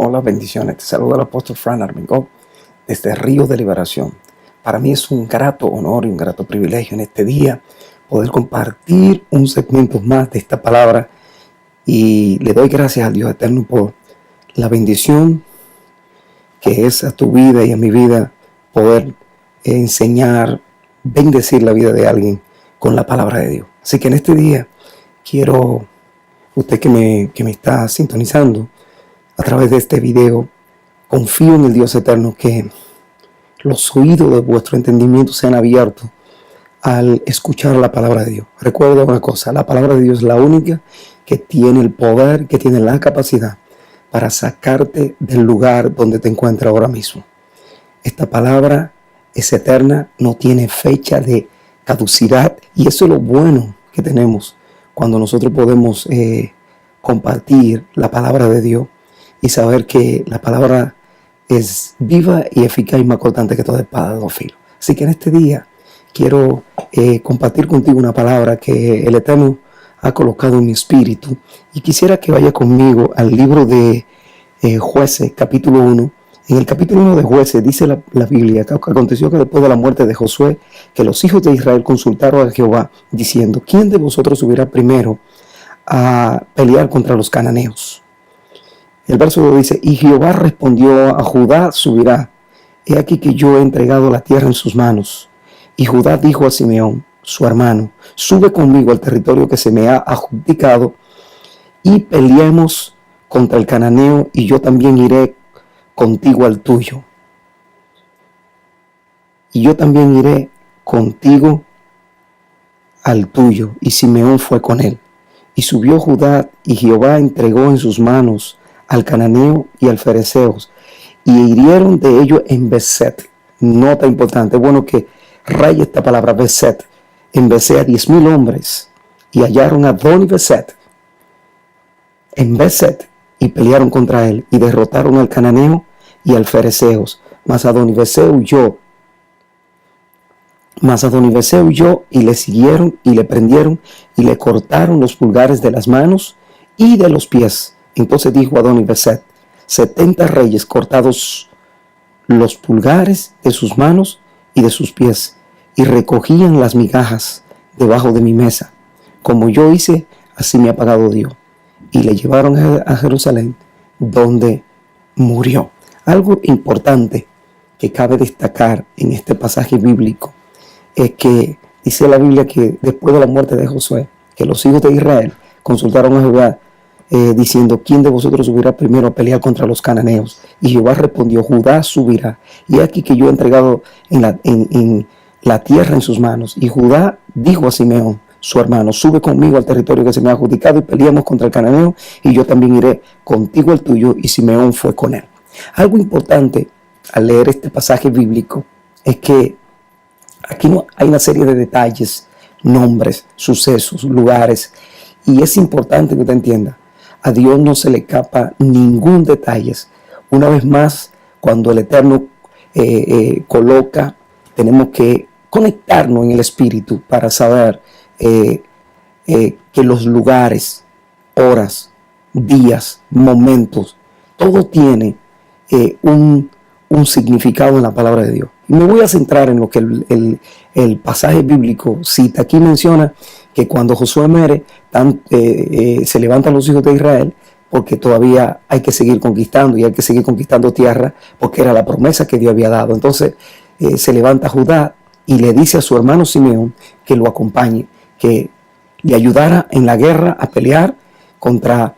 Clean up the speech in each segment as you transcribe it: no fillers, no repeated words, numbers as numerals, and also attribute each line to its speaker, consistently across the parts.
Speaker 1: Hola, bendiciones. Te saluda el apóstol Fran Armengol desde Río de Liberación. Para mí es un grato honor y un grato privilegio en este día poder compartir un segmento más de esta palabra, y le doy gracias al Dios eterno por la bendición que es a tu vida y a mi vida poder enseñar, bendecir la vida de alguien con la palabra de Dios. Así que en este día quiero, usted que me está sintonizando a través de este video, confío en el Dios eterno que los oídos de vuestro entendimiento sean abiertos al escuchar la palabra de Dios. Recuerda una cosa: la palabra de Dios es la única que tiene el poder, que tiene la capacidad para sacarte del lugar donde te encuentras ahora mismo. Esta palabra es eterna, no tiene fecha de caducidad, y eso es lo bueno que tenemos cuando nosotros podemos compartir la palabra de Dios y saber que la palabra es viva y eficaz y más cortante que toda espada de dos filos. Así que en este día quiero compartir contigo una palabra que el Eterno ha colocado en mi espíritu, y quisiera que vaya conmigo al libro de Jueces, capítulo 1. En el capítulo 1 de Jueces dice la Biblia que aconteció que después de la muerte de Josué, que los hijos de Israel consultaron a Jehová diciendo: ¿quién de vosotros subirá primero a pelear contra los cananeos? El verso 2 dice: y Jehová respondió a Judá subirá. He aquí que yo he entregado la tierra en sus manos. Y Judá dijo a Simeón, su hermano: sube conmigo al territorio que se me ha adjudicado, y peleemos contra el cananeo, y yo también iré contigo al tuyo. Y yo también iré contigo al tuyo. Y Simeón fue con él. Y subió Judá, y Jehová entregó en sus manos al cananeo y al fereceo, y hirieron de ellos en Beset. Nota importante, bueno que raya esta palabra Beset. En Beset 10,000 hombres, y hallaron a Adoni Beset en Beset, y pelearon contra él, y derrotaron al cananeo y al fereceo. Mas Adoni Beset huyó, y le siguieron, y le prendieron, y le cortaron los pulgares de las manos y de los pies. Entonces dijo Adoni Beset: 70 reyes cortados los pulgares de sus manos y de sus pies, y recogían las migajas debajo de mi mesa. Como yo hice, así me ha pagado Dios. Y le llevaron a Jerusalén, donde murió. Algo importante que cabe destacar en este pasaje bíblico es que dice la Biblia que después de la muerte de Josué, que los hijos de Israel consultaron a Jehová diciendo: ¿quién de vosotros subirá primero a pelear contra los cananeos? Y Jehová respondió: Judá subirá. Y aquí que yo he entregado en la tierra en sus manos. Y Judá dijo a Simeón, su hermano: sube conmigo al territorio que se me ha adjudicado, y peleamos contra el cananeo, y yo también iré contigo al tuyo. Y Simeón fue con él. Algo importante al leer este pasaje bíblico es que aquí no hay una serie de detalles, nombres, sucesos, lugares, y es importante que usted entienda: a Dios no se le escapa ningún detalle. Una vez más, cuando el Eterno coloca, tenemos que conectarnos en el Espíritu para saber que los lugares, horas, días, momentos, todo tiene un significado en la palabra de Dios. Y me voy a centrar en lo que el pasaje bíblico cita. Aquí menciona que cuando Josué muere, se levantan los hijos de Israel, porque todavía hay que seguir conquistando, y hay que seguir conquistando tierra, porque era la promesa que Dios había dado. Entonces se levanta Judá y le dice a su hermano Simeón que lo acompañe, que le ayudara en la guerra a pelear contra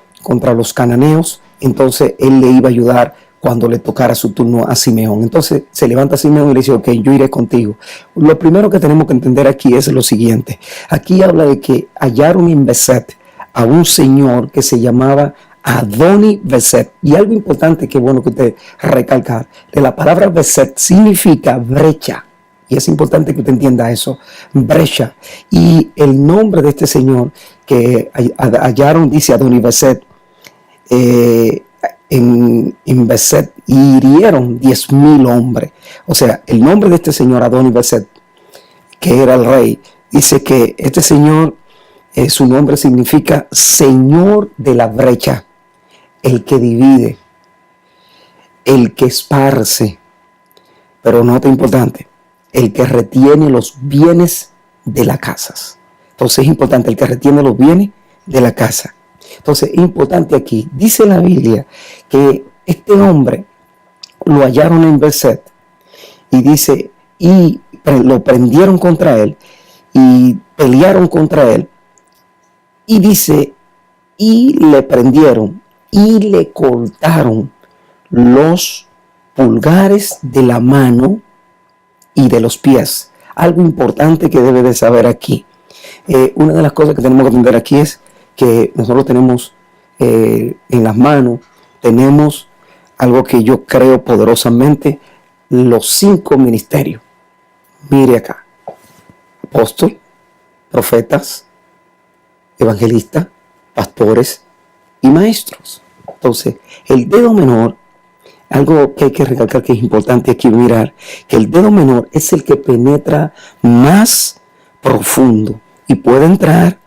Speaker 1: los cananeos. Entonces él le iba a ayudar cuando le tocara su turno a Simeón. Entonces se levanta Simeón y le dice: ok, yo iré contigo. Lo primero que tenemos que entender aquí es lo siguiente. Aquí habla de que hallaron en Beset a un señor que se llamaba Adoni Beset. Y algo importante que es bueno que usted recalcar: de la palabra Beset significa brecha. Y es importante que usted entienda eso, brecha. Y el nombre de este señor que hallaron, dice Adoni Beset, en Beset, y hirieron 10,000 hombres. O sea, el nombre de este señor Adoni Beset, que era el rey, dice que este señor, su nombre significa Señor de la brecha, el que divide. el que esparce, pero nota importante, el que retiene los bienes de las casas. Entonces es importante el que retiene los bienes de la casa. Entonces es importante aquí, dice la Biblia, que este hombre lo hallaron en Beset y dice, y lo prendieron contra él y pelearon contra él, y dice, y le prendieron y le cortaron los pulgares de la mano y de los pies. Algo importante que debe de saber aquí. Una de las cosas que tenemos que entender aquí es que nosotros tenemos en las manos, tenemos algo que yo creo poderosamente, los 5 ministerios. Mire acá: apóstol, profetas, evangelistas, pastores y maestros. Entonces, el dedo menor, algo que hay que recalcar que es importante aquí mirar, que el dedo menor es el que penetra más profundo y puede entrar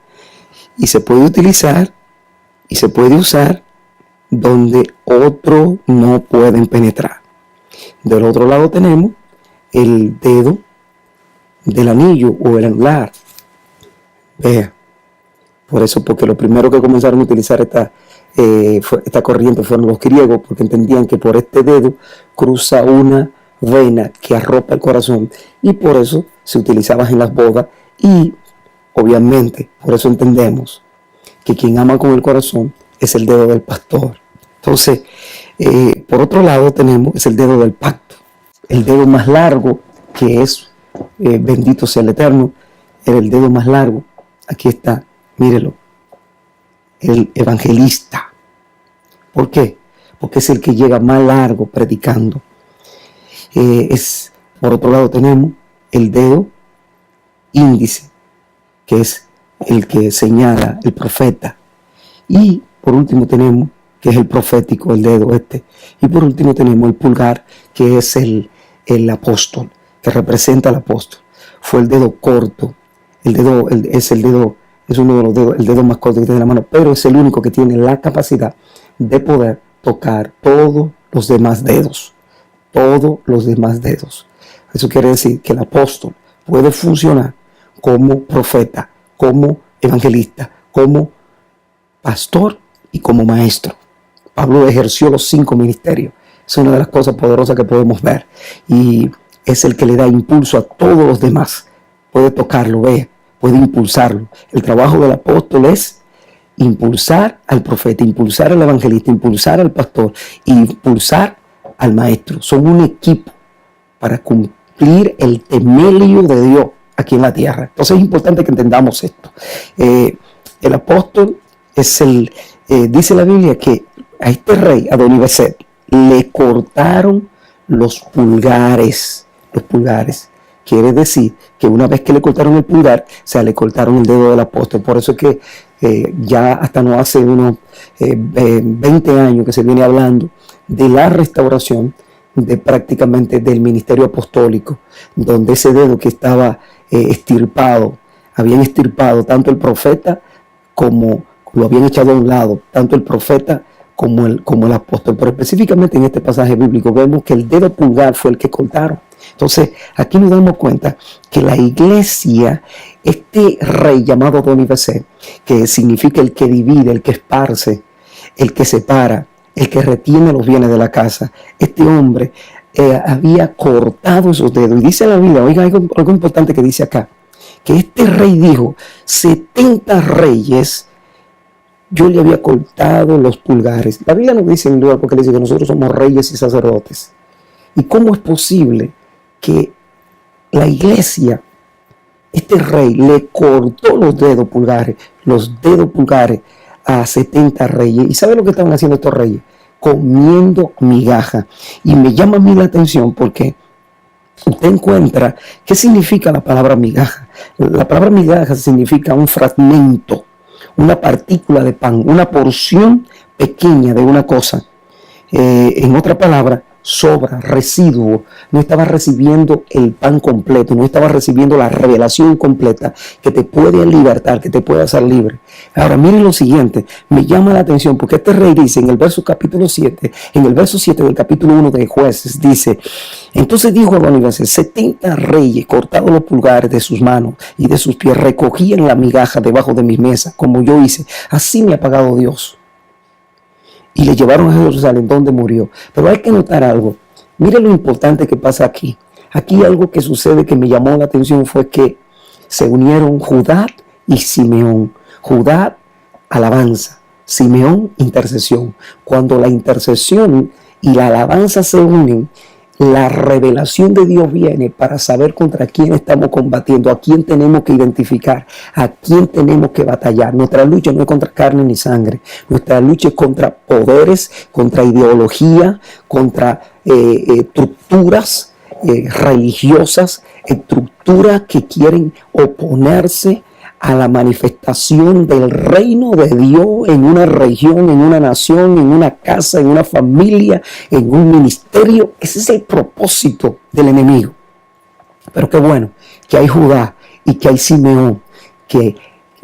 Speaker 1: y se puede utilizar y se puede usar donde otros no pueden penetrar. Del otro lado tenemos el dedo del anillo o el anular. Vea, por eso, porque lo primero que comenzaron a utilizar esta corriente fueron los griegos, porque entendían que por este dedo cruza una vena que arropa el corazón, y por eso se utilizaba en las bodas, y obviamente por eso entendemos que quien ama con el corazón es el dedo del pastor. Entonces, por otro lado tenemos es el dedo del pacto, el dedo más largo, que es, bendito sea el Eterno, el dedo más largo. Aquí está, mírelo, el evangelista. ¿Por qué? Porque es el que llega más largo predicando. Por otro lado tenemos el dedo índice, que es el que señala el profeta. Y por último tenemos, que es el profético, el dedo este. Y por último tenemos el pulgar, que es el apóstol, que representa al apóstol. Fue el dedo corto. Es uno de los dedos, el dedo más corto que tiene la mano, pero es el único que tiene la capacidad de poder tocar todos los demás dedos. Todos los demás dedos. Eso quiere decir que el apóstol puede funcionar como profeta, como evangelista, como pastor y como maestro. Pablo ejerció los 5 ministerios. Es una de las cosas poderosas que podemos ver. Y es el que le da impulso a todos los demás. Puede tocarlo, puede impulsarlo. El trabajo del apóstol es impulsar al profeta, impulsar al evangelista, impulsar al pastor, impulsar al maestro. Son un equipo para cumplir el temelio de Dios aquí en la tierra. Entonces es importante que entendamos esto. El apóstol es dice la Biblia que a este rey, a Adoni-Bezek, le cortaron los pulgares. Los pulgares. Quiere decir que una vez que le cortaron el pulgar, o sea, le cortaron el dedo del apóstol. Por eso es que ya hasta no hace unos 20 años que se viene hablando de la restauración de prácticamente del ministerio apostólico, donde ese dedo que estaba habían extirpado tanto el profeta como lo habían echado a un lado, tanto el profeta como el apóstol. Pero específicamente en este pasaje bíblico vemos que el dedo pulgar fue el que cortaron. Entonces aquí nos damos cuenta que la iglesia, este rey llamado Adoni-Bezek, que significa el que divide, el que esparce, el que separa, el que retiene los bienes de la casa, este hombre había cortado esos dedos. Y dice la Biblia, oiga, algo importante que dice acá, que este rey dijo, 70 reyes yo le había cortado los pulgares. La Biblia nos dice en el lugar porque le dice que nosotros somos reyes y sacerdotes. ¿Y cómo es posible que la iglesia, este rey, le cortó los dedos pulgares a 70 reyes? ¿Y sabe lo que estaban haciendo estos reyes? Comiendo migaja. Y me llama a mí la atención porque usted encuentra, ¿qué significa la palabra migaja? La palabra migaja significa un fragmento, una partícula de pan, una porción pequeña de una cosa. En otra palabra, sobra, residuo, no estaba recibiendo el pan completo, no estaba recibiendo la revelación completa que te puede libertar, que te puede hacer libre. Ahora miren lo siguiente, me llama la atención porque este rey dice en el verso 7 del capítulo 1 de Jueces, dice: entonces dijo Adonibesec, 70 reyes cortados los pulgares de sus manos y de sus pies recogían la migaja debajo de mi mesa, como yo hice, así me ha pagado Dios. Y le llevaron a Jerusalén, donde murió. Pero hay que notar algo. Mire lo importante que pasa aquí. Aquí algo que sucede que me llamó la atención fue que se unieron Judá y Simeón. Judá, alabanza. Simeón, intercesión. Cuando la intercesión y la alabanza se unen, la revelación de Dios viene para saber contra quién estamos combatiendo, a quién tenemos que identificar, a quién tenemos que batallar. Nuestra lucha no es contra carne ni sangre. Nuestra lucha es contra poderes, contra ideología, contra estructuras religiosas, estructuras que quieren oponerse a la manifestación del reino de Dios en una región, en una nación, en una casa, en una familia, en un ministerio. Ese es el propósito del enemigo. Pero qué bueno que hay Judá y que hay Simeón, que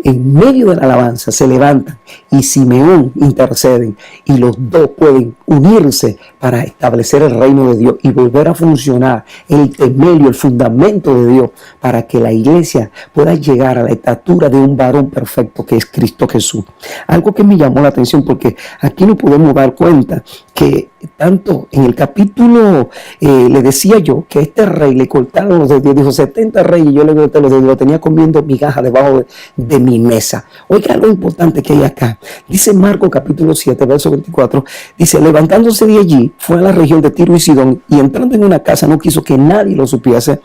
Speaker 1: en medio de la alabanza se levantan y Simeón interceden y los dos pueden unirse para establecer el reino de Dios y volver a funcionar el temelio, el fundamento de Dios, para que la iglesia pueda llegar a la estatura de un varón perfecto que es Cristo Jesús. Algo que me llamó la atención porque aquí nos podemos dar cuenta que tanto en el capítulo, le decía yo que este rey le cortaron los dedos, dijo 70 reyes, yo le corté los dedos, lo tenía comiendo migaja debajo de mi mesa. Oiga lo importante que hay acá. Dice Marcos capítulo 7, verso 24, dice: levantándose de allí, fue a la región de Tiro y Sidón, y entrando en una casa no quiso que nadie lo supiese,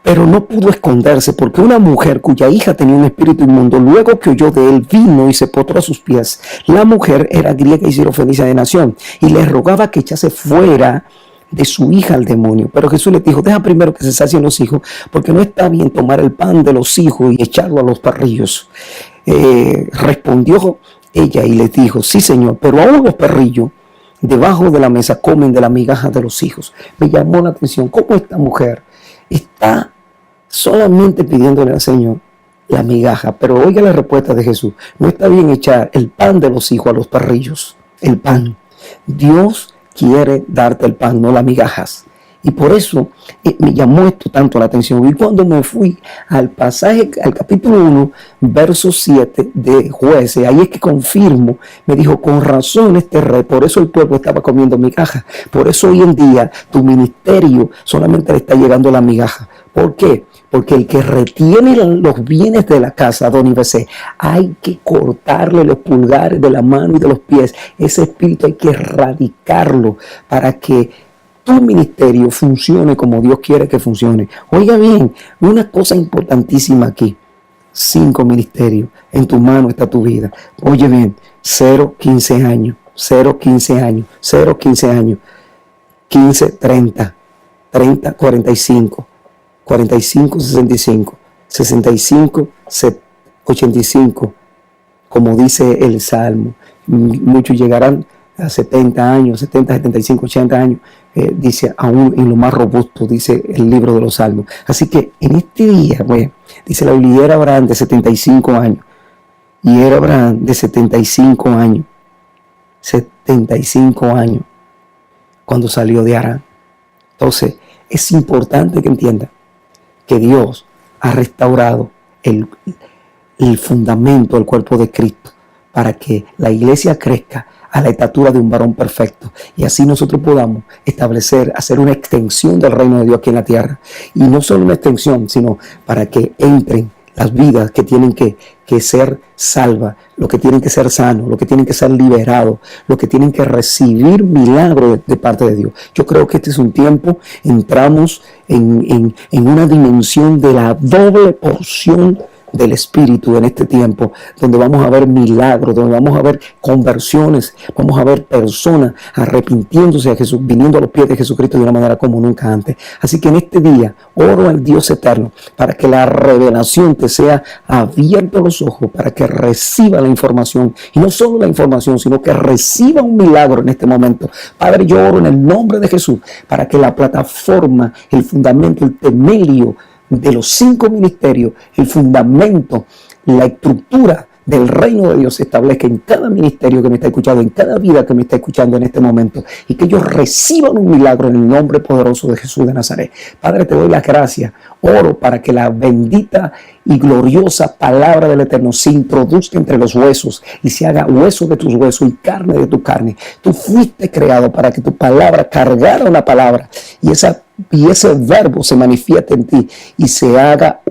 Speaker 1: pero no pudo esconderse, porque una mujer cuya hija tenía un espíritu inmundo, luego que oyó de él, vino y se postró a sus pies. La mujer era griega y sirofenicia de nación, y le rogaba que echase fuera de su hija al demonio. Pero Jesús le dijo: deja primero que se sacien los hijos, porque no está bien tomar el pan de los hijos y echarlo a los perrillos. Respondió ella y le dijo: sí, Señor, pero aún los perrillos debajo de la mesa comen de la migaja de los hijos. Me llamó la atención cómo esta mujer está solamente pidiéndole al Señor la migaja. Pero oiga la respuesta de Jesús: no está bien echar el pan de los hijos a los perrillos. El pan. Dios quiere darte el pan, no las migajas. Y por eso me llamó esto tanto la atención. Y cuando me fui al pasaje, al capítulo 1, verso 7 de Jueces, ahí es que confirmo, me dijo: con razón este rey, por eso el pueblo estaba comiendo migajas. Por eso hoy en día tu ministerio solamente le está llegando la migaja. ¿Por qué? Porque el que retiene los bienes de la casa, Adonibesec, hay que cortarle los pulgares de la mano y de los pies. Ese espíritu hay que erradicarlo para que tu ministerio funcione como Dios quiere que funcione. Oiga bien, una cosa importantísima aquí: 5 ministerios. En tu mano está tu vida. Oye bien, 0, 15 años, 0, 15 años, 0, 15 años, 15, 30, 30, 45, 45, 65, 65, 85, como dice el Salmo. Muchos llegarán a 70 años, 70, 75, 80 años, dice, aún en lo más robusto, dice el libro de los Salmos. Así que en este día, dice la Biblia, y era Abraham de 75 años, y era Abraham de 75 años, 75 años, cuando salió de Harán. Entonces, es importante que entienda que Dios ha restaurado el fundamento del cuerpo de Cristo para que la iglesia crezca a la estatura de un varón perfecto, y así nosotros podamos hacer una extensión del reino de Dios aquí en la tierra. Y no solo una extensión, sino para que entren las vidas que tienen que ser salvas, los que tienen que ser sanos, los que tienen que ser liberados, los que tienen que recibir milagros de parte de Dios. Yo creo que este es un tiempo, entramos en una dimensión de la doble porción del Espíritu en este tiempo, donde vamos a ver milagros, donde vamos a ver conversiones, vamos a ver personas arrepintiéndose a Jesús, viniendo a los pies de Jesucristo de una manera como nunca antes. Así que en este día oro al Dios eterno para que la revelación te sea abierta los ojos, para que reciba la información, y no solo la información, sino que reciba un milagro en este momento. Padre, yo oro en el nombre de Jesús para que la plataforma, el fundamento, el temelio de los 5 ministerios, el fundamento, la estructura del reino de Dios se establezca en cada ministerio que me está escuchando, en cada vida que me está escuchando en este momento, y que ellos reciban un milagro en el nombre poderoso de Jesús de Nazaret. Padre, te doy las gracias. Oro para que la bendita y gloriosa palabra del Eterno se introduzca entre los huesos y se haga hueso de tus huesos y carne de tu carne. Tú fuiste creado para que tu palabra cargara una palabra y ese verbo se manifieste en ti y se haga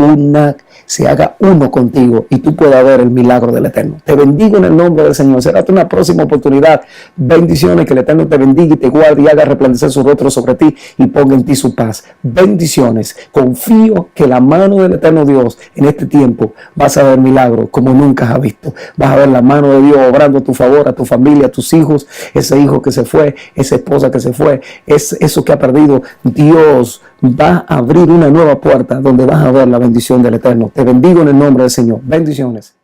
Speaker 1: uno contigo, y tú puedas ver el milagro del Eterno. Te bendigo en el nombre del Señor. Será hasta una próxima oportunidad. Bendiciones, que el Eterno te bendiga y te guarde y haga resplandecer su rostro sobre ti y ponga en ti su paz. Bendiciones. Confío que la mano del Eterno Dios en este tiempo vas a ver milagros como nunca has visto. Vas a ver la mano de Dios obrando a tu favor, a tu familia, a tus hijos, ese hijo que se fue, esa esposa que se fue, eso que ha perdido. Dios va a abrir una nueva puerta donde vas a ver la bendición del Eterno. Te bendigo en el nombre del Señor. Bendiciones.